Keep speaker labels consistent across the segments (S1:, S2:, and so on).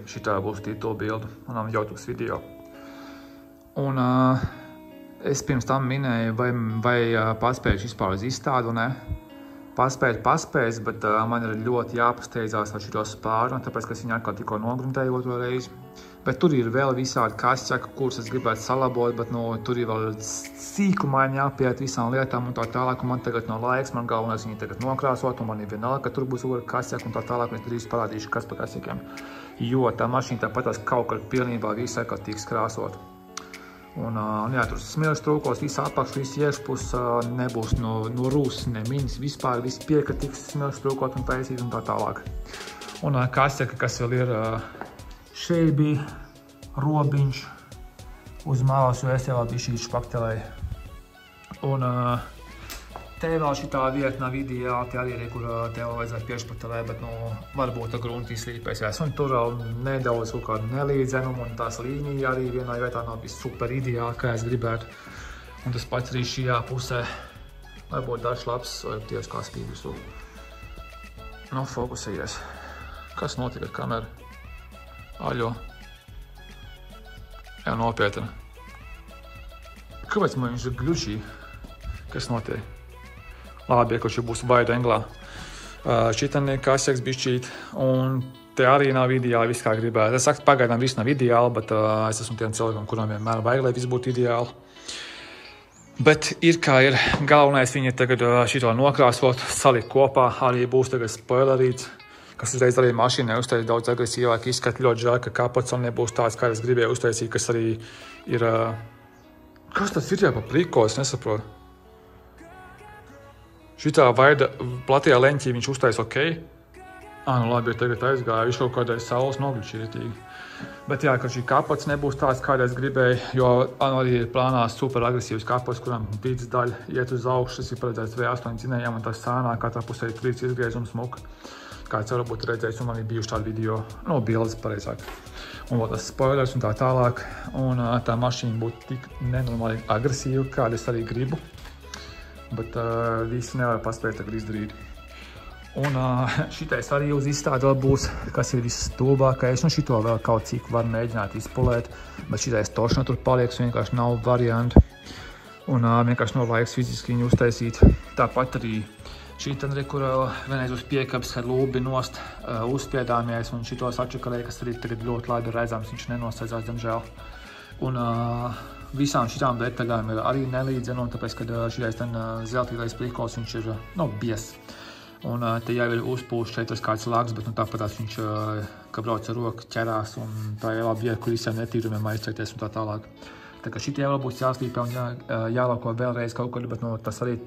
S1: šitā būs titulbilde manam YouTube video. Un es pirms tam minēju, vai paspējuši vispār uz izstādu, ne? Paspējis, bet man ir ļoti jāpasteidzās ar šito spārnu, tāpēc, ka es viņu atkal tikko nogruntēju otro reizi. Bet tur ir vēl visādi kasķaki, kuras es gribētu salabot, bet tur ir vēl sīkumaini jāpiet visām lietām un tā tālāk, un man tagad nav laiks, man galvenais viņi tagad nokrāsot, un man ir vienalga, ka tur būs kasķaki un tā tālāk, un es drīz parādīšu, kas pa kasķakiem. Jo tā mašīna tāpatās kaut kad pilnībā visai, kad tiks krāsot. Un jā, tur smilšs trūkos, visu apakšu, visu iekšpus, nebūs no rūsas, ne minis, vispār viss piekatiks smilšs trūkot un taisīt un tā tālāk. Un kasķaki, kas vēl ir šeit bija robiņš uz malas, jo es jau vēl bišķīt špaktelēju. Un te vēl šitā vieta nav ideāli, te arī ir, kur te vēl vajadzētu piešpaktelēt, bet varbūt tā grunti izslīpēsies. Un tur vēl nedaudz kaut kādu nelīdzenumu, un tās līnija arī vienā vietā nav bijis super ideāli, kā es gribētu. Un tas pats arī šajā pusē. Varbūt dažs labs, vai tieši kā spīd visu. Fokusējies. Kas notika ar kameru? Aļo. Jā, nopietni. Kāpēc man viņš ir gļučī? Kas notiek? Labi, kurš būs vaidu englā. Šitan ir kasjaks bišķīt, un te arī nav ideāli viss kā gribētu. Es saku, pagaidām viss nav ideāli, bet es esmu tiem cilvēkiem, kurām vienmēr vajag, lai viss būtu ideāli. Bet ir kā ir. Galvenais viņi tagad šito nokrāsot, salikt kopā, arī būs tagad spoilerīts, kas uzreiz arī mašīnai uztaisīt daudz agresīvāk izskat. Ļoti žēl, ka kapots nebūs tāds, kā es gribēju uztaisīt, kas arī ir... Kas tas ir jā pa priko, es nesaprotu. Šitā vaida platajā leņķī viņš uztais ok. Labi, tagad aizgāja, viņš kaut kādai saules nogļučītīgi. Bet jā, ka šī kapots nebūs tāds, kādā es gribēju, jo arī ir plānās super agresīvs kapots, kuram pīcis daļa iet uz augšu, tas ir paredzēts V8 dzinējām, un tas sānā katrā pusē ir 3 izgriezums smuka. Kāds varbūt redzējis, un man ir bijuši tādi video, bildes pareizāk. Un vēl tas spoilers un tā tālāk, un tā mašīna būtu tik nenormāli agresīva, kāda es arī gribu. Bet visi nevar paspēt tagad izdarīt. Un šitais arī uz izstādi vēl būs, kas ir viss stulbākais. Šito vēl kaut cik var mēģināt izpolēt, bet šitais tošana tur palieks, vienkārši nav variantu. Un vienkārši nav laiks fiziski viņu uztaisīt. Tāpat arī šitan ir, kur vienreiz uz piekabes, kad lūbi nost uzspiedāmies, un šitos atčakarēja, kas arī tagad ļoti labi redzams, viņš nenosteizās, diemžēl. Un visām šitām detaļām ir arī nelīdzena, tāpēc, kad šitais zeltīgais prikos, viņš ir, bies. Un te jau ir uzpūst šeit kāds lags, bet tāpatās viņš, ka brauc ar roku, ķerās, un tā ir labi vieta, kur visiem netīrumiem aizķerties un tā tālāk. Tā kā šitie vēl būs jāslīpē un jālauko vēlreiz kaut kad, bet tas arī,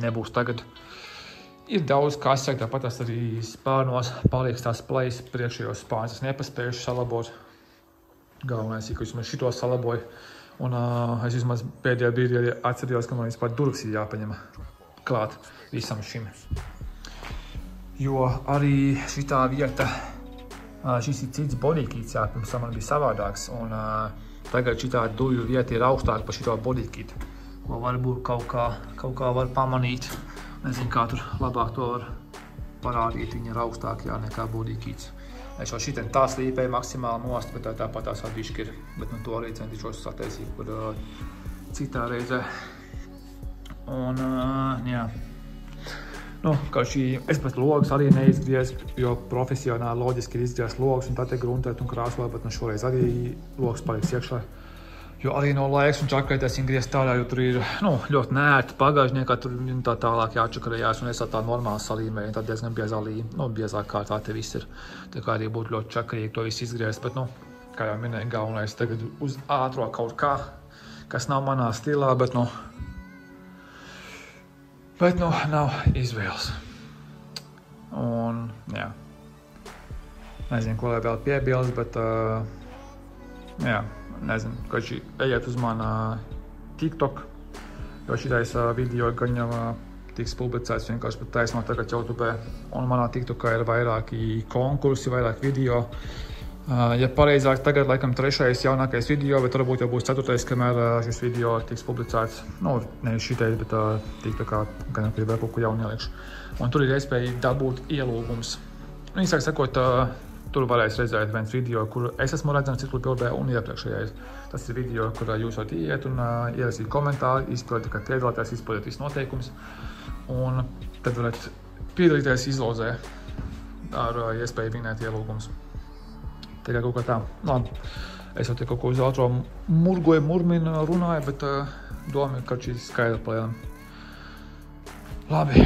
S1: nebūs tagad. Ir daudz kasjaki, tāpatās arī spārnos palieks tās plejas priekšējos spārns. Es nepaspējuši salabot. Galvenais ir, ka vismaz šito salaboju. Un es vismaz pēdējā brīdī arī atcerījos, ka man vispār durvis ir jāpaņem klāt visam šim. Jo arī šitā vieta, šis ir cits bodykīts, pirms tam man bija savādāks. Un tagad šitā durvju vieta ir augstāka par šito bodykītu. Ko varbūt kaut kā var pamanīt. Nezinu, kā tur labāk to var parādīt, viņa ir augstākajā nekā bodykīts. Es jau šitien tā slīpēju maksimāli nost, bet tāpat tās vēl bišķi ir. Bet to arī centīšos sataisīt par citā reizē. Un, jā. Kā es pat logus arī neizgriezu, jo profesionāli loģiski ir izgriezt logus un tā te gruntēt un krāsot, bet šoreiz arī logus paliks iekšā. Jo arī nav laiks un čakarēties viņu griezt tādā, jo tur ir ļoti nērti pagāžniekā, tur tā tālāk jāčakarējās, un es tā normāli salīmēju, tā diezgan biezā līme, biezāk kā tā te viss ir. Tā kā arī būtu ļoti čakarīgi to visu izgriezt, bet, kā jau minēju, galvenais tagad uz ātro kaut kā, kas nav manā stilā, bet, nav izvēles. Un, jā. Nezinu, ko lai vēl piebilst, bet, jā. Nezinu, ka ejiet uz manā TikTok, jo šitais video gan jau tiks publicēts vienkārši pat taisnāk tagad YouTube. Un manā TikTokā ir vairāki konkursi, vairāk video. Ja pareizāk tagad laikam 3. jaunākais video, bet varbūt jau būs 4. kamēr šis video tiks publicēts. Nevis šitais, bet TikTokā gan jau vēl kaut ko jaunu ielikšu. Un tur ir iespēja dabūt ielūgums. Īsāk sakot, tur varēs redzēt viens video, kur es esmu redzams ciklu bildē un iepriekšējais. Tas ir video, kurā jūs varat iet un ierakstīt komentāri, izpildīt, kā piedalāties, izpildīt visu noteikumus. Un tad varat piedalīties izlozē ar iespēju vinēt ielūgumus. Tikai kaut kā tā. Labi, es jau te kaut ko uz ātro murminu runāju, bet doma ir, ka šīs skaidra palielam. Labi,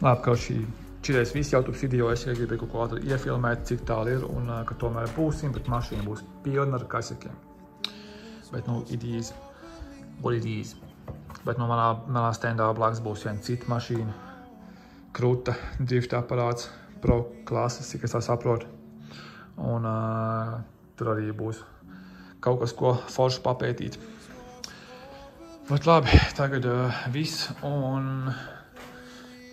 S1: ka šitais viss YouTube video, es gribēju kaut ko ātri iefilmēt, cik tālu ir un ka tomēr būsim, bet mašīna būs pilna ar kasakiem. Bet, it is what it is. Bet manā standā blakus būs viena cita mašīna, kruta drift aparāts, Pro klases, cik es tā saprotu. Un tur arī būs kaut kas, ko forši papētīt. Bet labi, tagad viss un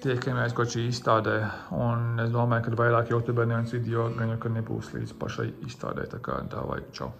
S1: tiekamies kaut šī izstādē. Un es domāju, ka vairāk YouTube neviens video gan jau, ka nebūs līdz pašai izstādē. Tā kā tā vai čau.